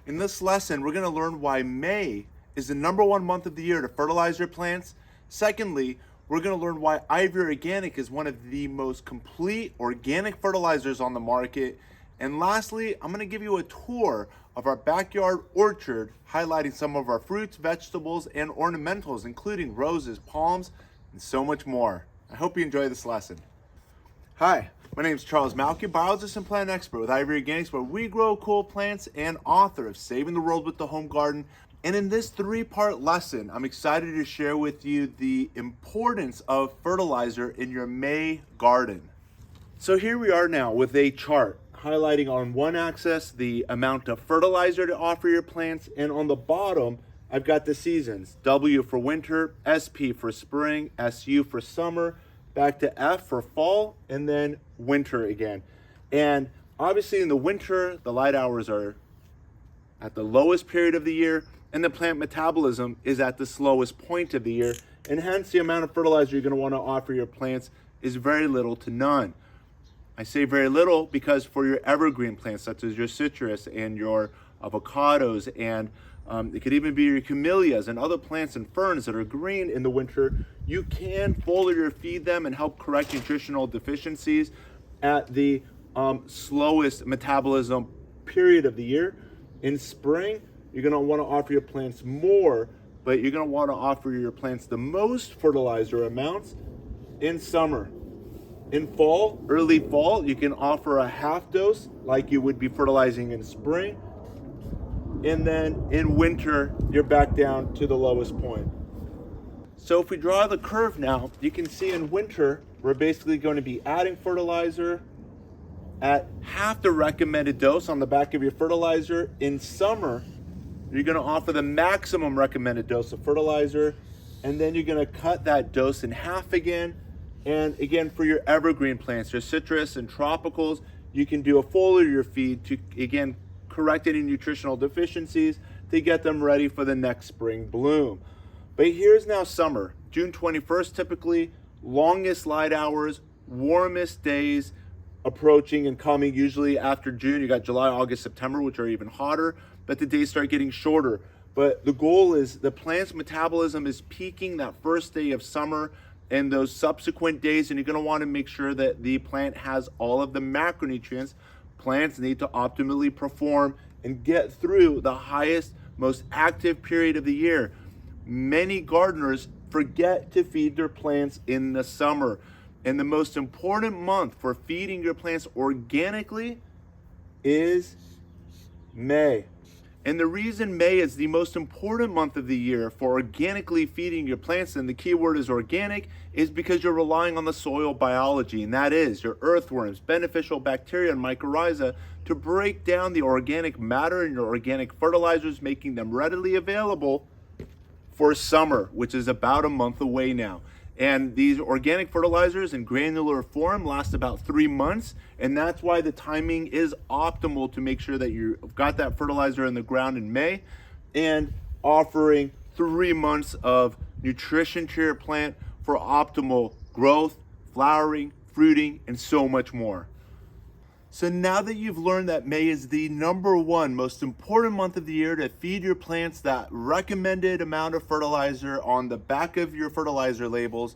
In this lesson, we're going to learn why May is the #1 month of the year to fertilize your plants. Secondly, we're going to learn why Ivory Organic is one of the most complete organic fertilizers on the market. And lastly, I'm going to give you a tour of our backyard orchard, highlighting some of our fruits, vegetables, and ornamentals, including roses, palms, and so much more. I hope you enjoy this lesson. Hi, my name is Charles Malky, biologist and plant expert with Ivory Organics, where we grow cool plants, and author of Saving the World with the Home Garden. And in this 3-part lesson, I'm excited to share with you the importance of fertilizer in your May garden. So here we are now with a chart highlighting on one axis the amount of fertilizer to offer your plants, and on the bottom I've got the seasons: W for winter, SP for spring, SU for summer, back to F for fall, and then winter again. And obviously in the winter, the light hours are at the lowest period of the year, and the plant metabolism is at the slowest point of the year, and hence the amount of fertilizer you're going to want to offer your plants is very little to none. I say very little because for your evergreen plants, such as your citrus and your avocados, and it could even be your camellias and other plants and ferns that are green in the winter, you can foliar feed them and help correct nutritional deficiencies at the slowest metabolism period of the year. In spring, you're going to want to offer your plants more, but you're going to want to offer your plants the most fertilizer amounts in summer. In fall, early fall, you can offer a half dose like you would be fertilizing in spring. And then in winter, you're back down to the lowest point. So if we draw the curve now, you can see in winter, we're basically going to be adding fertilizer at half the recommended dose on the back of your fertilizer. In summer, you're going to offer the maximum recommended dose of fertilizer, and then you're going to cut that dose in half again. And again, for your evergreen plants, your citrus and tropicals, you can do a foliar feed to, again, correct any nutritional deficiencies to get them ready for the next spring bloom. But here's now summer, June 21st, typically longest light hours, warmest days approaching and coming. Usually after June, you got July, August, September, which are even hotter, but the days start getting shorter. But the goal is the plant's metabolism is peaking that first day of summer and those subsequent days, and you're going to want to make sure that the plant has all of the macronutrients plants need to optimally perform and get through the highest, most active period of the year. Many gardeners forget to feed their plants in the summer, and the most important month for feeding your plants organically is May. And the reason May is the most important month of the year for organically feeding your plants, and the key word is organic, is because you're relying on the soil biology, and that is your earthworms, beneficial bacteria, and mycorrhiza to break down the organic matter in your organic fertilizers, making them readily available for summer, which is about a month away now. And these organic fertilizers in granular form last about 3 months, and that's why the timing is optimal to make sure that you've got that fertilizer in the ground in May and offering 3 months of nutrition to your plant for optimal growth, flowering, fruiting, and so much more. So now that you've learned that May is the #1 most important month of the year to feed your plants that recommended amount of fertilizer on the back of your fertilizer labels,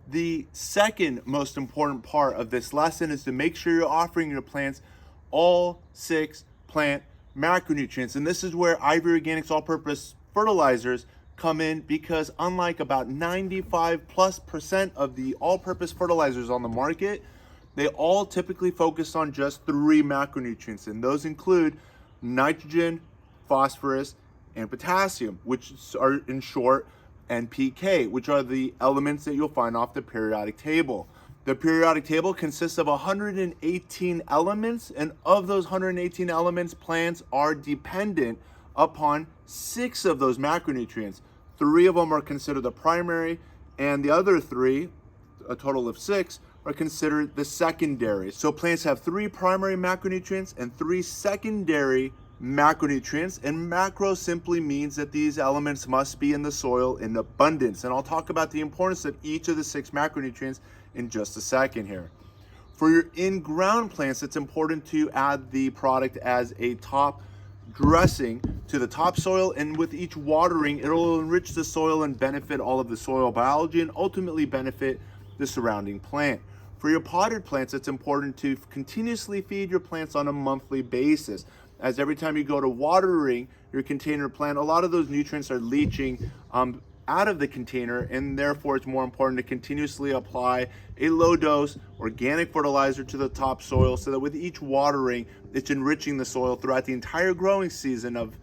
the second most important part of this lesson is to make sure you're offering your plants all 6 plant macronutrients. And this is where Ivory Organics all-purpose fertilizers come in, because unlike about 95+% of the all-purpose fertilizers on the market, they all typically focus on just 3 macronutrients, and those include nitrogen, phosphorus, and potassium, which are in short NPK, which are the elements that you'll find off the periodic table. The periodic table consists of 118 elements, and of those 118 elements, plants are dependent upon 6 of those macronutrients. 3 of them are considered the primary, and the other 3, a total of 6, are considered the secondary. So plants have 3 primary macronutrients and 3 secondary macronutrients, and macro simply means that these elements must be in the soil in abundance. And I'll talk about the importance of each of the 6 macronutrients in just a second here. For your in-ground plants, it's important to add the product as a top dressing to the topsoil, and with each watering, it'll enrich the soil and benefit all of the soil biology and ultimately benefit the surrounding plant. For your potted plants, it's important to continuously feed your plants on a monthly basis, as every time you go to watering your container plant, a lot of those nutrients are leaching out of the container, and therefore it's more important to continuously apply a low dose organic fertilizer to the topsoil so that with each watering, it's enriching the soil throughout the entire growing season of,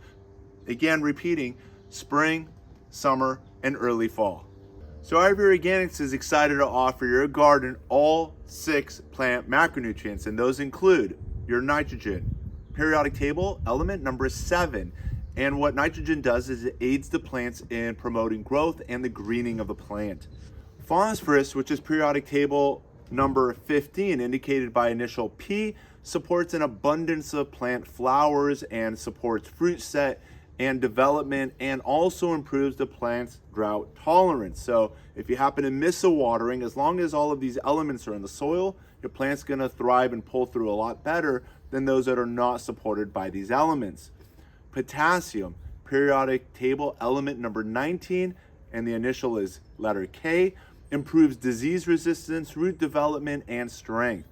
again, repeating, spring, summer, and early fall. So Ivory Organics is excited to offer your garden all 6 plant macronutrients, and those include your nitrogen, periodic table element number 7. And what nitrogen does is it aids the plants in promoting growth and the greening of the plant. Phosphorous, which is periodic table number 15, indicated by initial P, supports an abundance of plant flowers and supports fruit set and development, and also improves the plant's drought tolerance. So if you happen to miss a watering, as long as all of these elements are in the soil, your plant's gonna thrive and pull through a lot better than those that are not supported by these elements. Potassium, periodic table element number 19, and the initial is letter K, improves disease resistance, root development, and strength.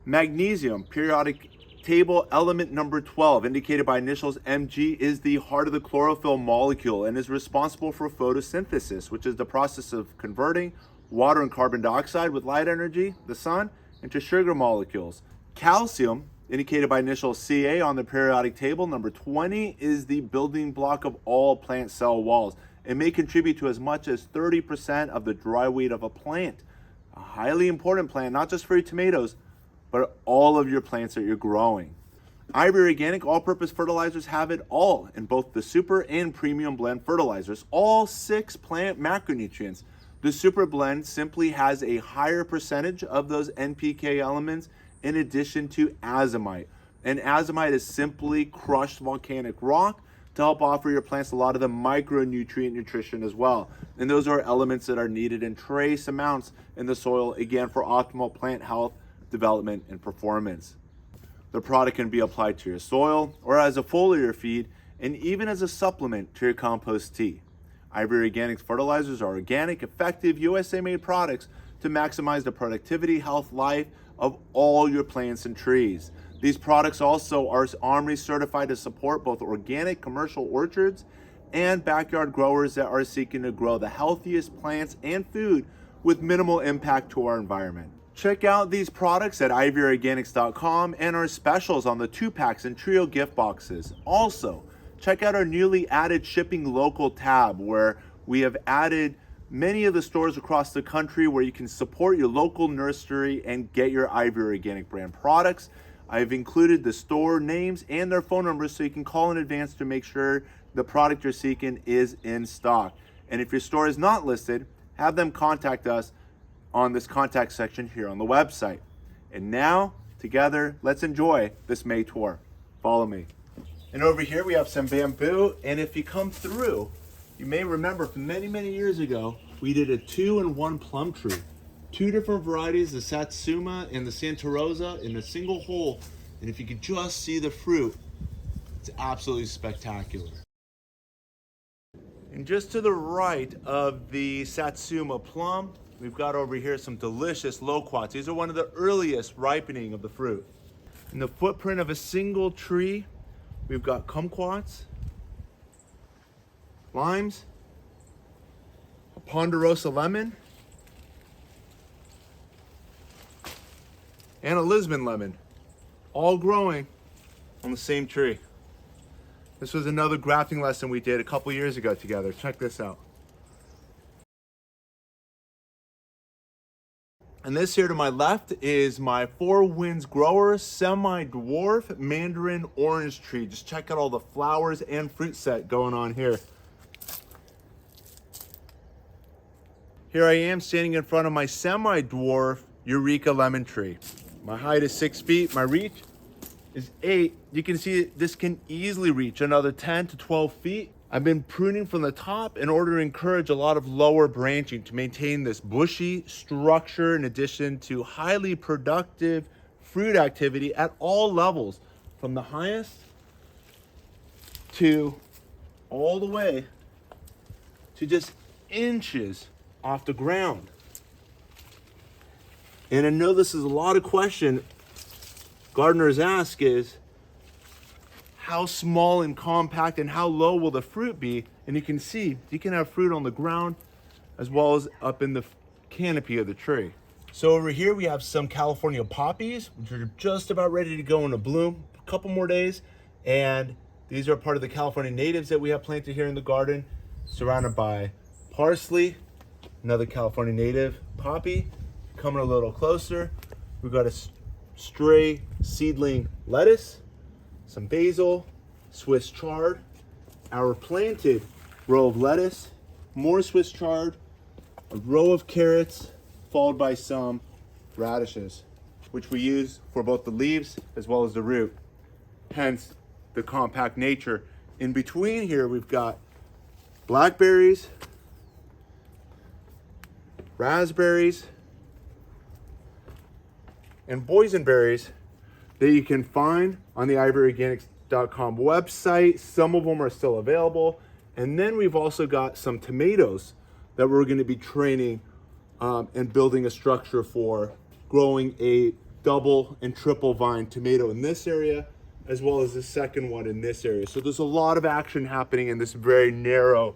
Magnesium, periodic table element number 12, indicated by initials Mg, is the heart of the chlorophyll molecule and is responsible for photosynthesis, which is the process of converting water and carbon dioxide with light energy, the sun, into sugar molecules. Calcium, indicated by initials Ca on the periodic table number 20, is the building block of all plant cell walls. It may contribute to as much as 30% of the dry weight of a plant. A highly important plant, not just for your tomatoes, but all of your plants that you're growing. Ivory Organic all-purpose fertilizers have it all in both the super and premium blend fertilizers, all 6 plant macronutrients. The super blend simply has a higher percentage of those NPK elements in addition to azomite. And azomite is simply crushed volcanic rock to help offer your plants a lot of the micronutrient nutrition as well. And those are elements that are needed in trace amounts in the soil, again, for optimal plant health, development, and performance. The product can be applied to your soil or as a foliar feed, and even as a supplement to your compost tea. Ivory Organics fertilizers are organic, effective, USA-made products to maximize the productivity, health, life of all your plants and trees. These products also are OMRI certified to support both organic commercial orchards and backyard growers that are seeking to grow the healthiest plants and food with minimal impact to our environment. Check out these products at ivorganics.com and our specials on the 2-packs and trio gift boxes. Also, check out our newly added Shipping Local tab, where we have added many of the stores across the country where you can support your local nursery and get your Ivory Organic brand products. I've included the store names and their phone numbers so you can call in advance to make sure the product you're seeking is in stock. And if your store is not listed, have them contact us on this contact section here on the website. And now, together, let's enjoy this May tour. Follow me. And over here we have some bamboo, and if you come through, you may remember from many, many years ago, we did a 2-in-1 plum tree. 2 different varieties, the Satsuma and the Santa Rosa, in a single hole. And if you could just see the fruit, it's absolutely spectacular. And just to the right of the Satsuma plum, we've got over here some delicious loquats. These are one of the earliest ripening of the fruit. In the footprint of a single tree, we've got kumquats, limes, a ponderosa lemon, and a Lisbon lemon, all growing on the same tree. This was another grafting lesson we did a couple years ago together. Check this out. And this here to my left is my Four Winds Grower semi-dwarf mandarin orange tree. Just check out all the flowers and fruit set going on here. Here I am standing in front of my semi-dwarf Eureka lemon tree. My height is 6 feet, my reach is 8. You can see this can easily reach another 10 to 12 feet. I've been pruning from the top in order to encourage a lot of lower branching to maintain this bushy structure, in addition to highly productive fruit activity at all levels, from the highest to all the way to just inches off the ground. And I know this is a lot of question gardeners ask is, how small and compact and how low will the fruit be? And you can see, you can have fruit on the ground as well as up in the canopy of the tree. So over here we have some California poppies, which are just about ready to go into bloom. A couple more days, and these are part of the California natives that we have planted here in the garden, surrounded by parsley, another California native poppy. Coming a little closer, we've got a stray seedling lettuce, some basil, Swiss chard, our planted row of lettuce, more Swiss chard, a row of carrots, followed by some radishes, which we use for both the leaves as well as the root, hence the compact nature. In between here, we've got blackberries, raspberries, and boysenberries that you can find on the ivoryorganics.com website. Some of them are still available. And then we've also got some tomatoes that we're going to be training and building a structure for growing a double and triple vine tomato in this area, as well as the second one in this area. So there's a lot of action happening in this very narrow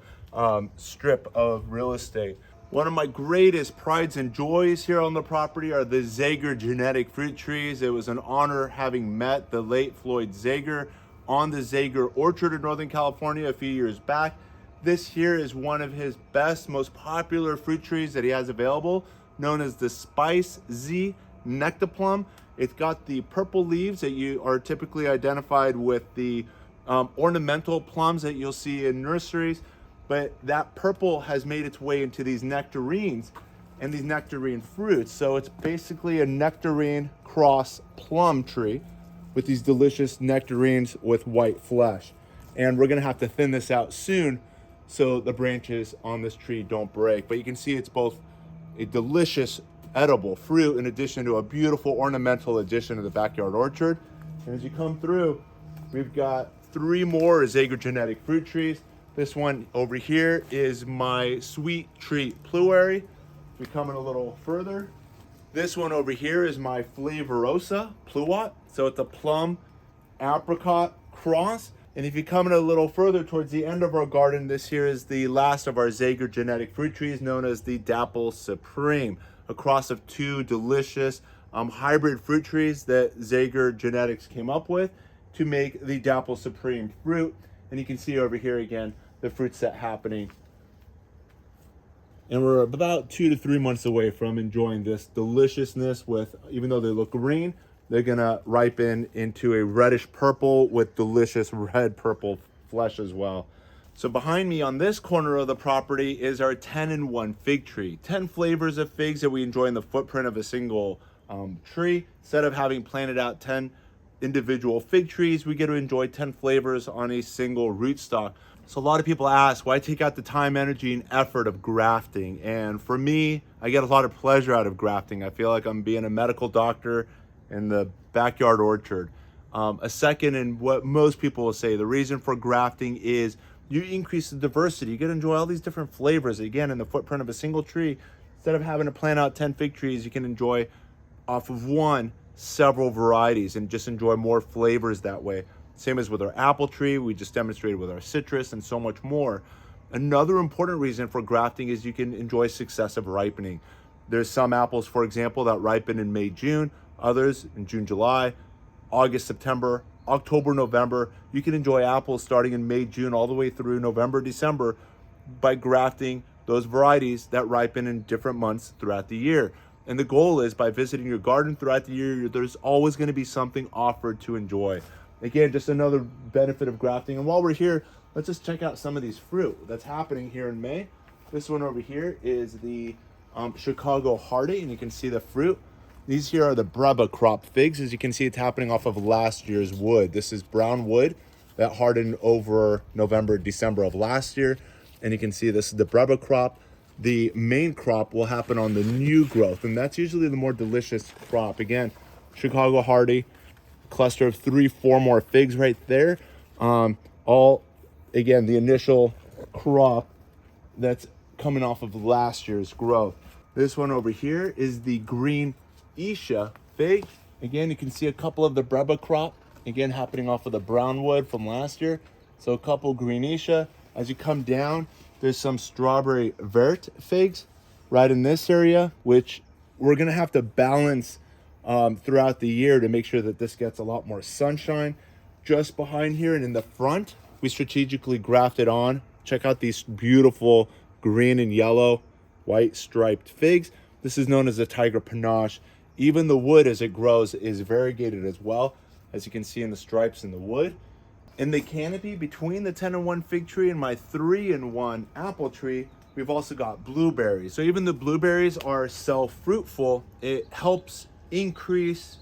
strip of real estate. One of my greatest prides and joys here on the property are the Zager genetic fruit trees. It was an honor having met the late Floyd Zager on the Zager orchard in Northern California a few years back. This here is one of his best, most popular fruit trees that he has available, known as the Spice Z Nectaplum. It's got the purple leaves that you are typically identified with the ornamental plums that you'll see in nurseries, but that purple has made its way into these nectarines and these nectarine fruits. So it's basically a nectarine cross plum tree with these delicious nectarines with white flesh. And we're gonna have to thin this out soon so the branches on this tree don't break. But you can see it's both a delicious edible fruit in addition to a beautiful ornamental addition to the backyard orchard. And as you come through, we've got 3 more Zager genetic fruit trees. This one over here is my sweet treat pluary. We come in a little further. This one over here is my flavorosa pluot. So it's a plum apricot cross. And if you come in a little further towards the end of our garden, this here is the last of our Zager genetic fruit trees, known as the Dapple Supreme, a cross of 2 delicious hybrid fruit trees that Zager Genetics came up with to make the Dapple Supreme fruit. And you can see over here again the fruit set happening. And we're about 2 to 3 months away from enjoying this deliciousness with, even though they look green, they're gonna ripen into a reddish purple with delicious red purple flesh as well. So behind me on this corner of the property is our 10-in-1 fig tree. 10 flavors of figs that we enjoy in the footprint of a single tree. Instead of having planted out 10 individual fig trees, we get to enjoy 10 flavors on a single rootstock. So a lot of people ask, why take out the time, energy, and effort of grafting? And for me, I get a lot of pleasure out of grafting. I feel like I'm being a medical doctor in the backyard orchard. A second, and what most people will say, the reason for grafting is you increase the diversity. You get to enjoy all these different flavors, again, in the footprint of a single tree. Instead of having to plant out 10 fig trees, you can enjoy off of one several varieties and just enjoy more flavors that way. Same as with our apple tree, we just demonstrated with our citrus and so much more. Another important reason for grafting is you can enjoy successive ripening. There's some apples, for example, that ripen in May, June, others in June, July, August, September, October, November. You can enjoy apples starting in May, June, all the way through November, December by grafting those varieties that ripen in different months throughout the year. And the goal is, by visiting your garden throughout the year, there's always going to be something offered to enjoy. Again, just another benefit of grafting. And while we're here, let's just check out some of these fruit that's happening here in May. This one over here is the Chicago Hardy, and you can see the fruit. These here are the Breba crop figs. As you can see, it's happening off of last year's wood. This is brown wood that hardened over November, December of last year. And you can see this is the Breba crop. The main crop will happen on the new growth, and that's usually the more delicious crop. Again, Chicago Hardy, cluster of 3-4 more figs right there, all again, the initial crop that's coming off of last year's growth. This one over here is the green Isha fig. Again, you can see a couple of the Breba crop, again, happening off of the brown wood from last year. So a couple green Isha. As you come down, there's some strawberry vert figs right in this area, which we're gonna have to balance throughout the year to make sure that this gets a lot more sunshine. Just behind here and in the front, we strategically grafted on. Check out these beautiful green and yellow, white striped figs. This is known as a tiger panache. Even the wood as it grows is variegated as well, as you can see in the stripes in the wood. In the canopy between the 10-in-1 fig tree and my 3-in-1 apple tree, we've also got blueberries. So even the blueberries are self-fruitful. It helps increase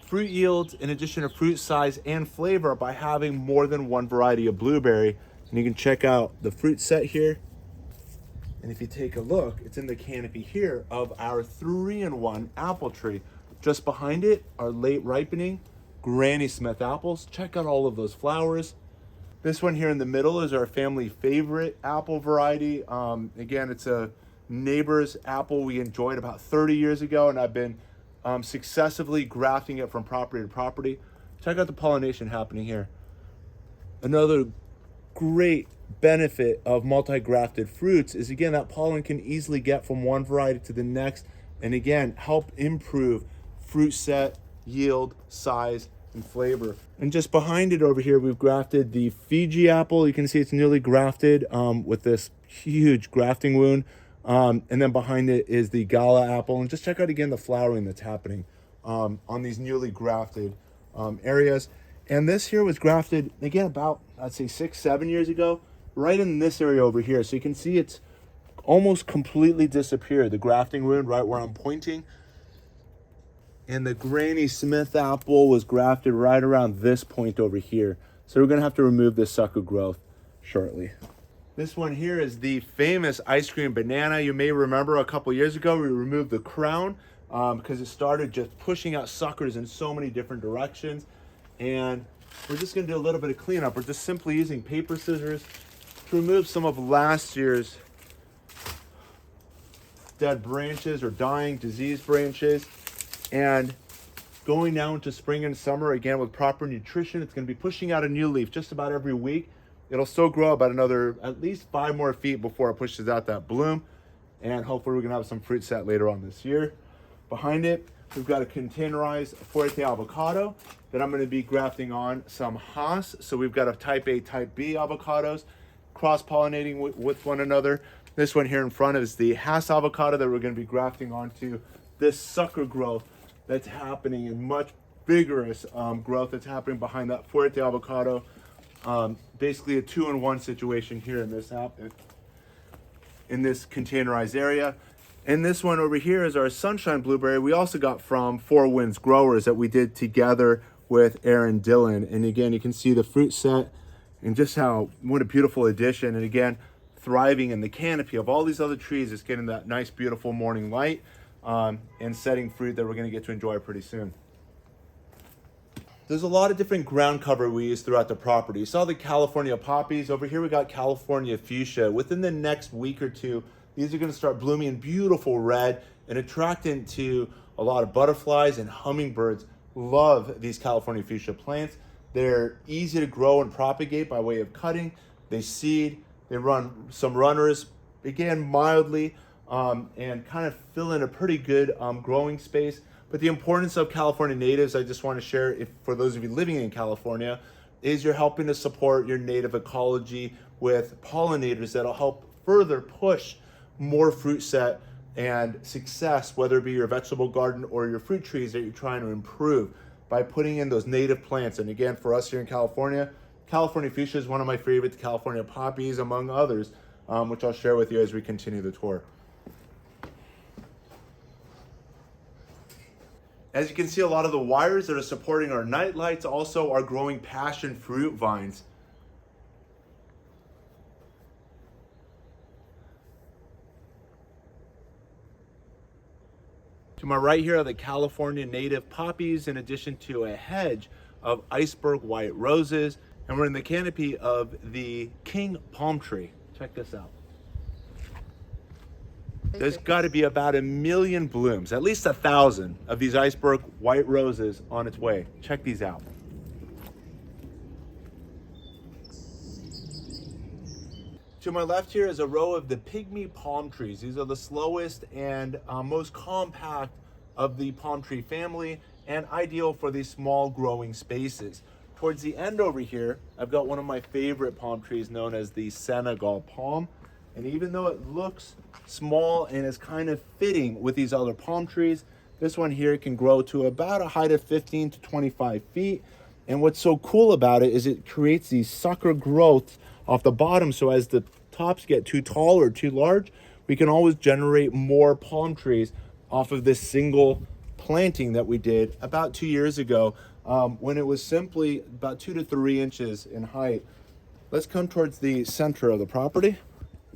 fruit yields in addition to fruit size and flavor by having more than one variety of blueberry. And you can check out the fruit set here. And if you take a look, it's in the canopy here of our 3-in-1 apple tree. Just behind it are late ripening Granny Smith apples. Check out all of those flowers. This one here in the middle is our family favorite apple variety. Again, it's a neighbor's apple we enjoyed about 30 years ago, and I've been successively grafting it from property to property. Check out the pollination happening here. Another great benefit of multi-grafted fruits is, again, that pollen can easily get from one variety to the next, and again, help improve fruit set, yield, size, and flavor. And just behind it over here, we've grafted the Fiji apple. You can see it's newly grafted with this huge grafting wound. And then behind it is the Gala apple. And just check out again the flowering that's happening on these newly grafted areas. And this here was grafted, again, about, I'd say 6-7 years ago, right in this area over here. So you can see it's almost completely disappeared, the grafting wound right where I'm pointing. And the Granny Smith apple was grafted right around this point over here. So we're gonna have to remove this sucker growth shortly. This one here is the famous ice cream banana. You may remember a couple years ago, we removed the crown because it started just pushing out suckers in so many different directions. And we're just gonna do a little bit of cleanup. We're just simply using paper scissors to remove some of last year's dead branches or dying diseased branches. And going now into spring and summer, again with proper nutrition, it's going to be pushing out a new leaf just about every week. It'll still grow about another at least 5 more feet before it pushes out that bloom. And hopefully we're going to have some fruit set later on this year. Behind it, we've got a containerized Fuerte avocado that I'm going to be grafting on some Hass. So we've got a type A, type B avocados cross-pollinating with one another. This one here in front is the Hass avocado that we're going to be grafting onto this sucker growth that's happening, and much vigorous growth that's happening behind that Fuerte avocado. Basically a 2-in-1 situation here in this containerized area. And this one over here is our sunshine blueberry we also got from Four Winds Growers that we did together with Aaron Dillon. And again, you can see the fruit set and just what a beautiful addition. And again, thriving in the canopy of all these other trees. It's getting that nice, beautiful morning light. And setting fruit that we're going to get to enjoy pretty soon. There's a lot of different ground cover we use throughout the property. You saw the California poppies. Over here we got California fuchsia. Within the next week or two, these are going to start blooming in beautiful red and attracting to a lot of butterflies, and hummingbirds love these California fuchsia plants. They're easy to grow and propagate by way of cutting. They seed, they run some runners, again mildly, and kind of fill in a pretty good growing space. But the importance of California natives, I just want to share, for those of you living in California, is you're helping to support your native ecology with pollinators that'll help further push more fruit set and success, whether it be your vegetable garden or your fruit trees that you're trying to improve by putting in those native plants. And again, for us here in California, California fuchsia is one of my favorites, California poppies among others, which I'll share with you as we continue the tour. As you can see, a lot of the wires that are supporting our night lights also are growing passion fruit vines. To my right here are the California native poppies, in addition to a hedge of iceberg white roses And we're in the canopy of the king palm tree. Check this out. There's got to be about 1 million blooms, at least 1,000 of these iceberg white roses on its way. Check these out. To my left here is a row of the pygmy palm trees. These are the slowest and most compact of the palm tree family and ideal for these small growing spaces. Towards the end over here, I've got one of my favorite palm trees known as the Senegal palm. And even though it looks small and is kind of fitting with these other palm trees, this one here can grow to about a height of 15 to 25 feet. And what's so cool about it is it creates these sucker growths off the bottom. So as the tops get too tall or too large, we can always generate more palm trees off of this single planting that we did about 2 years ago, when it was simply about 2 to 3 inches in height. Let's come towards the center of the property.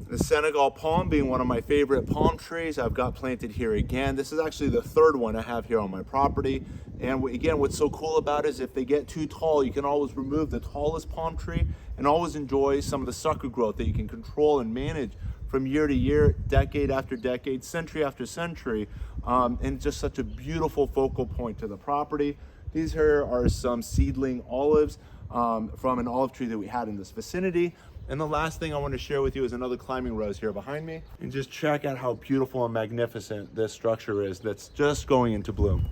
The Senegal palm being one of my favorite palm trees I've got planted here again. This is actually the third one I have here on my property. And again, what's so cool about it is if they get too tall, you can always remove the tallest palm tree and always enjoy some of the sucker growth that you can control and manage from year to year, decade after decade, century after century. And just such a beautiful focal point to the property. These here are some seedling olives from an olive tree that we had in this vicinity. And the last thing I want to share with you is another climbing rose here behind me. And just check out how beautiful and magnificent this structure is that's just going into bloom.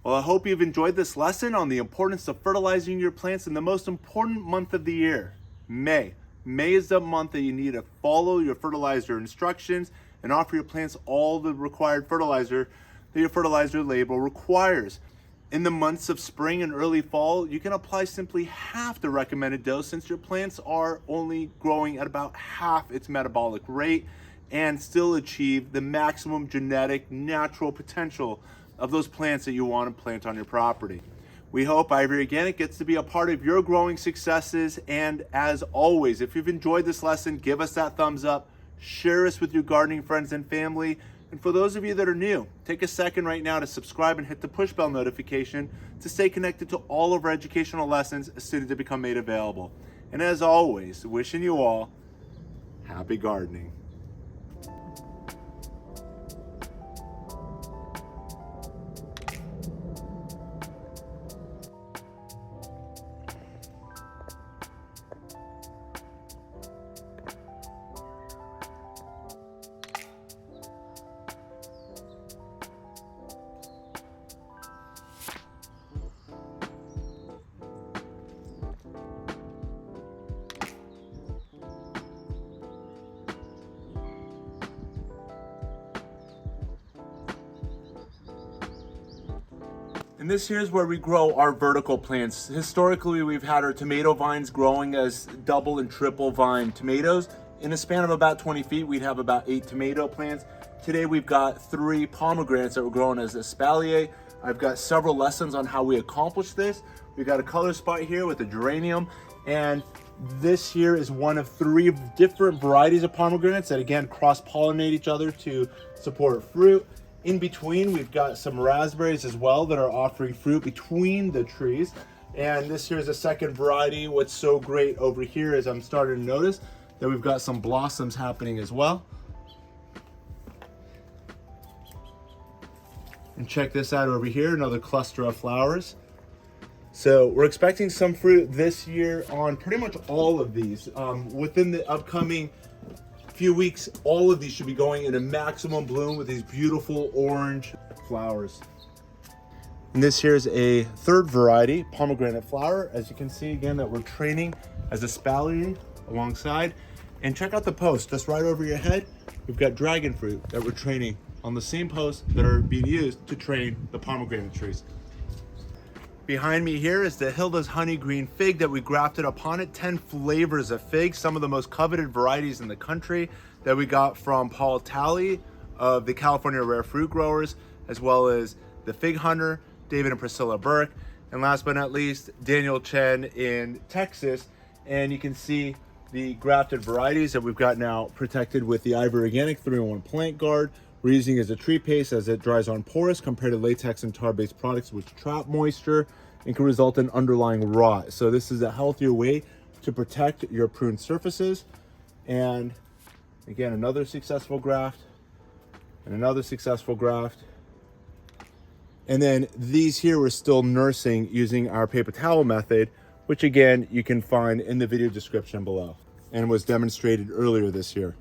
Well, I hope you've enjoyed this lesson on the importance of fertilizing your plants in the most important month of the year, May. May is the month that you need to follow your fertilizer instructions and offer your plants all the required fertilizer that your fertilizer label requires. In the months of spring and early fall, you can apply simply half the recommended dose since your plants are only growing at about half its metabolic rate and still achieve the maximum genetic natural potential of those plants that you want to plant on your property. We hope Ivory Organic gets to be a part of your growing successes, and as always, if you've enjoyed this lesson, give us that thumbs up, share us with your gardening friends and family. And for those of you that are new, take a second right now to subscribe and hit the push bell notification to stay connected to all of our educational lessons as soon as they become made available. And as always, wishing you all happy gardening. And this here is where we grow our vertical plants. Historically, we've had our tomato vines growing as double and triple vine tomatoes. In a span of about 20 feet, we'd have about 8 tomato plants. Today, we've got 3 pomegranates that were grown as espalier. I've got several lessons on how we accomplish this. We've got a color spot here with a geranium, and this here is one of 3 different varieties of pomegranates that again cross-pollinate each other to support fruit. In between, we've got some raspberries as well that are offering fruit between the trees. And this here is a second variety. What's so great over here is I'm starting to notice that we've got some blossoms happening as well. And check this out over here, another cluster of flowers. So we're expecting some fruit this year on pretty much all of these. Within the upcoming few weeks, all of these should be going into maximum bloom with these beautiful orange flowers. And this here is a third variety, pomegranate flower. As you can see again that we're training as espalier alongside. And check out the post just right over your head. We've got dragon fruit that we're training on the same posts that are being used to train the pomegranate trees. Behind me here is the Hilda's Honey Green Fig that we grafted upon it. 10 flavors of fig, some of the most coveted varieties in the country that we got from Paul Talley of the California Rare Fruit Growers, as well as the Fig Hunter, David and Priscilla Burke, and last but not least, Daniel Chen in Texas. And you can see the grafted varieties that we've got now protected with the Ivory Organic 3-in-1 Plant Guard. We're using it as a tree paste as it dries on porous compared to latex and tar-based products which trap moisture and can result in underlying rot. So this is a healthier way to protect your pruned surfaces. And again, another successful graft and another successful graft. And then these here we're still nursing using our paper towel method, which again, you can find in the video description below and was demonstrated earlier this year.